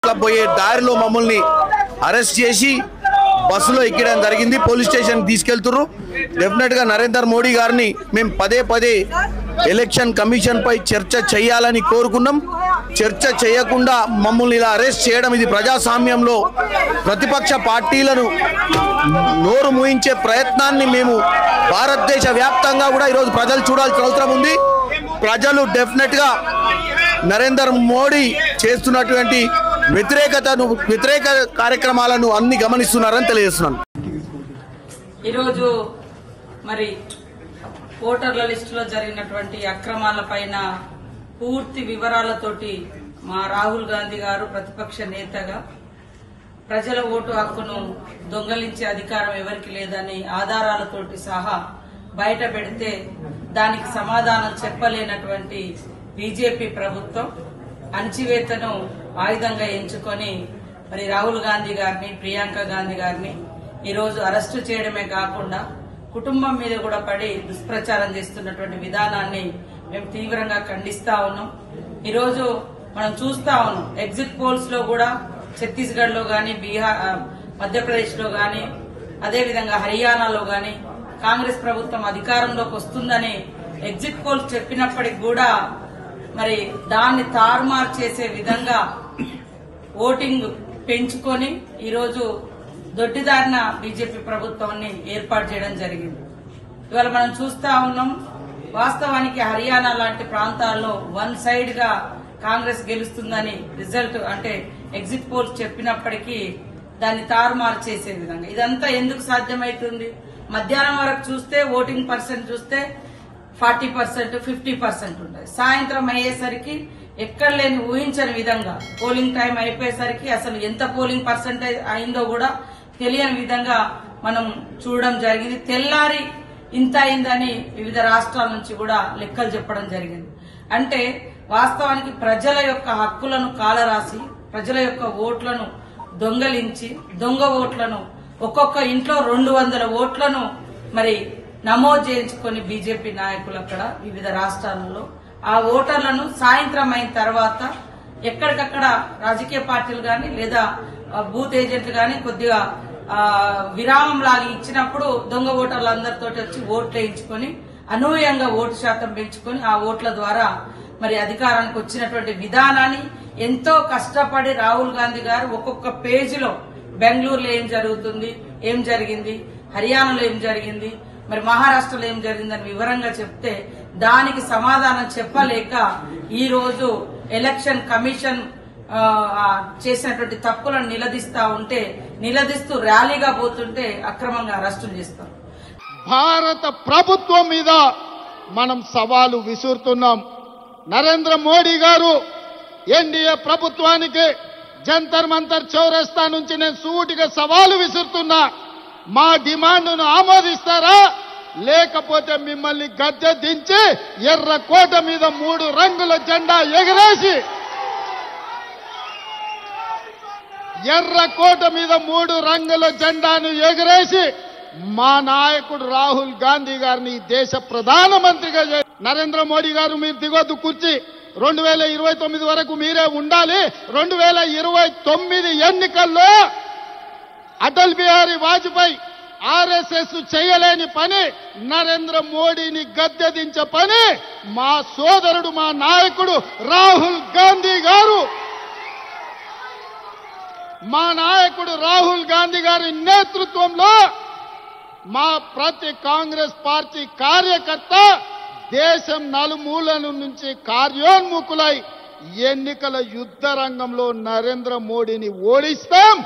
Club పోయే దారిలో మమ్మల్ని అరెస్ట్ చేసి బస్సులో ఎక్కడం జరిగింది. పోలీస్ స్టేషన్ తీసుకెళ్తున్నారు. డెఫినెట్గా నరేంద్ర మోడీ గారిని మేము పదే పదే ఎలక్షన్ కమిషన్ పై చర్చ చేయాలని కోరుకున్నాం. చర్చ చేయకుండా మమ్మల్ని ఇలా అరెస్ట్ చేయడం ఇది ప్రజాస్వామ్యంలో ప్రతిపక్ష పార్టీలను నోరు మూయించే ప్రయత్నాన్ని మేము భారతదేశ వ్యాప్తంగా కూడా ఈరోజు ప్రజలు చూడాల్సిన అవసరం ఉంది. ప్రజలు డెఫినెట్గా నరేంద్ర మోడీ చేస్తున్నటువంటి వ్యతిరేక కార్యక్రమాలను అన్ని గమనిస్తున్నారని తెలియజేస్తున్నాను. ఈరోజు మరి ఓటర్ల లిస్టులో జరిగినటువంటి అక్రమాల పైన పూర్తి వివరాలతోటి మా రాహుల్ గాంధీ గారు ప్రతిపక్ష నేతగా ప్రజల ఓటు హక్కును దొంగలించే అధికారం ఎవరికి లేదని ఆధారాలతోటి సహా బయట పెడితే దానికి సమాధానం చెప్పలేనటువంటి బీజేపీ ప్రభుత్వం అణచివేతను ఆయుధంగా ఎంచుకొని మరి రాహుల్ గాంధీ గారిని, ప్రియాంక గాంధీ గారిని ఈరోజు అరెస్టు చేయడమే కాకుండా కుటుంబం మీద కూడా పడి దుష్ప్రచారం చేస్తున్నటువంటి విధానాన్ని మేము తీవ్రంగా ఖండిస్తా ఉన్నాం. ఈరోజు మనం చూస్తా ఉన్నాం ఎగ్జిట్ పోల్స్ లో కూడా ఛత్తీస్గఢ్ లో గాని, బీహార్, మధ్యప్రదేశ్ లో గాని, అదేవిధంగా హర్యానాలో గాని కాంగ్రెస్ ప్రభుత్వం అధికారంలోకి వస్తుందని ఎగ్జిట్ పోల్స్ చెప్పినప్పటికి కూడా మరి దాన్ని తారుమారు చేసే విధంగా ఓటింగ్ పెంచుకొని ఈరోజు దొడ్డిదారిన బీజేపీ ప్రభుత్వాన్ని ఏర్పాటు చేయడం జరిగింది. ఇవాళ మనం చూస్తా ఉన్నాం వాస్తవానికి హర్యానా లాంటి ప్రాంతాల్లో వన్ సైడ్ గా కాంగ్రెస్ గెలుస్తుందని రిజల్ట్ అంటే ఎగ్జిట్ పోల్స్ చెప్పినప్పటికీ దాన్ని తారుమారు చేసే విధంగా ఇదంతా ఎందుకు సాధ్యమవుతుంది? మధ్యాహ్నం వరకు చూస్తే ఓటింగ్ పర్సెంట్ చూస్తే 40%, 50% ఉంటుంది. సాయంత్రం అయ్యేసరికి ఎక్కడ లేని ఊహించని విధంగా పోలింగ్ టైం అయిపోయేసరికి అసలు ఎంత పోలింగ్ పర్సెంటేజ్ అయిందో కూడా తెలియని విధంగా మనం చూడడం జరిగింది. తెల్లారి ఇంత అయిందని వివిధ రాష్ట్రాల నుంచి కూడా లెక్కలు చెప్పడం జరిగింది. అంటే వాస్తవానికి ప్రజల యొక్క హక్కులను కాలరాసి ప్రజల యొక్క ఓట్లను దొంగలించి దొంగ ఓట్లను ఒక్కొక్క ఇంట్లో 200 ఓట్లను మరి నమోదు చేయించుకొని బీజేపీ నాయకులు అక్కడ వివిధ రాష్ట్రాలలో ఆ ఓటర్లను సాయంత్రం అయిన తర్వాత ఎక్కడికక్కడ రాజకీయ పార్టీలు గాని లేదా బూత్ ఏజెంట్లు గాని కొద్దిగా విరామం లాగా ఇచ్చినప్పుడు దొంగ ఓటర్లందరితో వచ్చి ఓట్లు వేయించుకొని అనూహ్యంగా ఓటు శాతం పెంచుకొని ఆ ఓట్ల ద్వారా మరి అధికారానికి వచ్చినటువంటి విధానాన్ని ఎంతో కష్టపడి రాహుల్ గాంధీ గారు ఒక్కొక్క పేజీలో బెంగళూరులో ఏం జరుగుతుంది, ఏం జరిగింది, హర్యానాలో ఏం జరిగింది, మరి మహారాష్ట్రలో ఏం జరిగిందని వివరంగా చెప్తే దానికి సమాధానం చెప్పలేక ఈ రోజు ఎలక్షన్ కమిషన్ చేసినటువంటి తప్పులను నిలదీస్తూ ర్యాలీగా పోతుంటే అక్రమంగా అరెస్టులు చేస్తారు. భారత ప్రభుత్వం మీద మనం సవాలు విసురుతున్నాం. నరేంద్ర మోడీ గారు ఎన్డీఏ ప్రభుత్వానికి జంతర్ మంతర్ చౌరస్తా నుంచి నేను సూటిగా సవాలు విసురుతున్నా. మా డిమాండ్ను ఆమోదిస్తారా లేకపోతే మిమ్మల్ని గద్దె దించి ఎర్రకోట మీద 3 రంగుల జెండా ఎగరేసి ఎర్రకోట మీద 3 రంగుల జెండాను ఎగరేసి మా నాయకుడు రాహుల్ గాంధీ గారిని దేశ ప్రధానమంత్రిగా నరేంద్ర మోడీ గారు మీరు దిగొద్దు కుర్చీ 2029 వరకు మీరే ఉండాలి. 2029 ఎన్నికల్లో అటల్ బిహారీ వాజ్పేయి ఆర్ఎస్ఎస్ చేయలేని పని నరేంద్ర మోడీని గద్దెదించే పని మా సోదరుడు మా నాయకుడు రాహుల్ గాంధీ గారు మా నాయకుడు రాహుల్ గాంధీ గారి నేతృత్వంలో మా ప్రతి కాంగ్రెస్ పార్టీ కార్యకర్త దేశం నలుమూలల నుంచి కార్యోన్ముఖులై ఎన్నికల యుద్ధ రంగంలో నరేంద్ర మోడీని ఓడిస్తాం.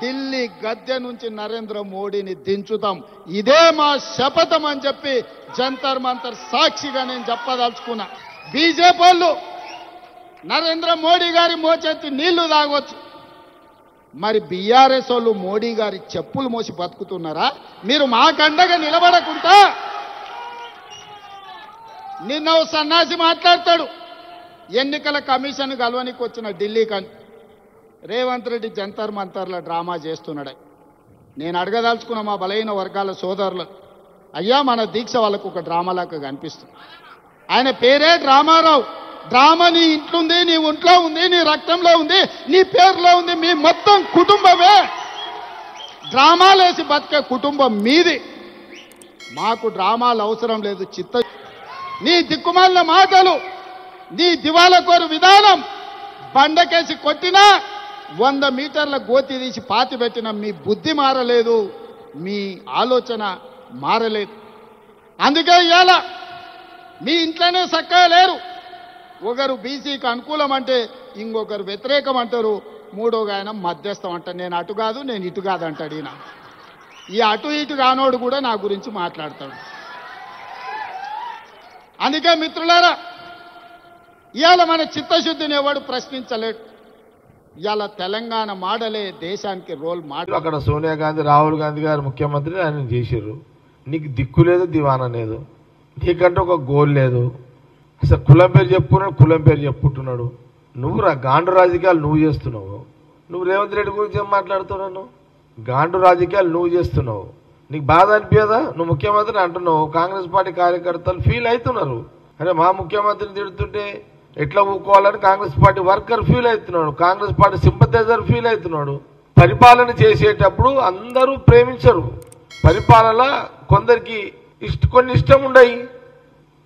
ఢిల్లీ గద్దె నుంచి నరేంద్ర మోడీని దించుతాం. ఇదే మా శపథం అని చెప్పి జంతర్ మంతర్ సాక్షిగా నేను చెప్పదలుచుకున్నా. బీజేపీ వాళ్ళు నరేంద్ర మోడీ గారి మోచేతి నీళ్లు తాగొచ్చు, మరి బీఆర్ఎస్ వాళ్ళు మోడీ గారి చెప్పులు మోసి బతుకుతున్నారా? మీరు మాకండగా నిలబడకుండా నిన్న సన్నాసి మాట్లాడతాడు ఎన్నికల కమిషన్ కలవనికి వచ్చిన ఢిల్లీ కానీ రేవంత్ రెడ్డి జంతర్ మంతర్ల డ్రామా చేస్తున్నాడు. నేను అడగదలుచుకున్న మా బలహీన వర్గాల సోదరులు, అయ్యా మన దీక్ష వాళ్ళకు ఒక డ్రామాలాగా కనిపిస్తుంది. ఆయన పేరే డ్రామారావు. డ్రామా నీ ఇంట్లో ఉంది, నీ ఒంట్లో ఉంది, నీ రక్తంలో ఉంది, నీ పేరులో ఉంది. మీ మొత్తం కుటుంబమే డ్రామాలేసి బతికే కుటుంబం మీది. మాకు డ్రామాలు అవసరం లేదు. నీ దిక్కుమాలిన మాటలు, నీ దివాలకోరు విధానం, బండకేసి కొట్టినా 100 మీటర్ల గోతి తీసి పాతి పెట్టిన మీ బుద్ధి మారలేదు, మీ ఆలోచన మారలేదు. అందుకే ఇవాళ మీ ఇంట్లోనే చక్కగా లేరు. ఒకరు బీసీకి అనుకూలం అంటే ఇంకొకరు వ్యతిరేకం అంటారు, మూడోగా ఆయన మధ్యస్థం అంటారు. నేను అటు కాదు, నేను ఇటు కాదు అంటాడు ఈయన. ఈ అటు ఇటు కానోడు కూడా నా గురించి మాట్లాడతాడు. అందుకే మిత్రులారా, ఇవాళ మన చిత్తశుద్ధిని ఎవడు ప్రశ్నించలేడు. ఇవాళ తెలంగాణ మాడలే దేశానికి రోల్ మోడల్. అక్కడ సోనియా గాంధీ, రాహుల్ గాంధీ గారు ముఖ్యమంత్రి ఆయన చేశారు. నీకు దిక్కు లేదు, దివానా లేదు, నీకంటే ఒక గోల్ లేదు. అసలు కులం పేరు చెప్పుకున్నాడు, కులం పేరు చెప్పుకుంటున్నాడు. నువ్వు గాండు రాజకీయాలు నువ్వు చేస్తున్నావు. నువ్వు రేవంత్ రెడ్డి గురించి ఏం మాట్లాడుతున్నావు? గాండు రాజకీయాలు నువ్వు చేస్తున్నావు. నీకు బాధ అనిపించదా? నువ్వు ముఖ్యమంత్రిని అంటున్నావు, కాంగ్రెస్ పార్టీ కార్యకర్తలు ఫీల్ అవుతున్నారు. అరే మా ముఖ్యమంత్రిని తిడుతుంటే ఎట్లా ఊకోవాలని కాంగ్రెస్ పార్టీ వర్కర్ ఫీల్ అవుతున్నాడు, కాంగ్రెస్ పార్టీ సింపథైజర్ ఫీల్ అవుతున్నాడు. పరిపాలన చేసేటప్పుడు అందరూ ప్రేమించరు. పరిపాలన కొందరికి కొన్ని ఇష్టం ఉండయి.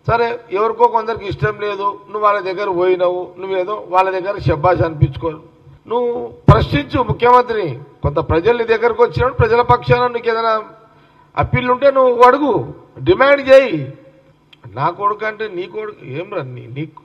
సరే, ఎవరికో కొందరికి ఇష్టం లేదు, నువ్వు వాళ్ళ దగ్గర పోయినావు, నువ్వేదో వాళ్ళ దగ్గర శబ్బాష్ అనిపించుకో. నువ్వు ప్రశ్నించు ముఖ్యమంత్రిని. కొంత ప్రజలు నీ దగ్గరకు వచ్చినప్పుడు ప్రజల పక్షాన నీకు ఏదైనా అప్పీల్ ఉంటే నువ్వు అడుగు, డిమాండ్ చేయి. నా కొడుకు అంటే నీ కొడుకు ఏం రా, నీకు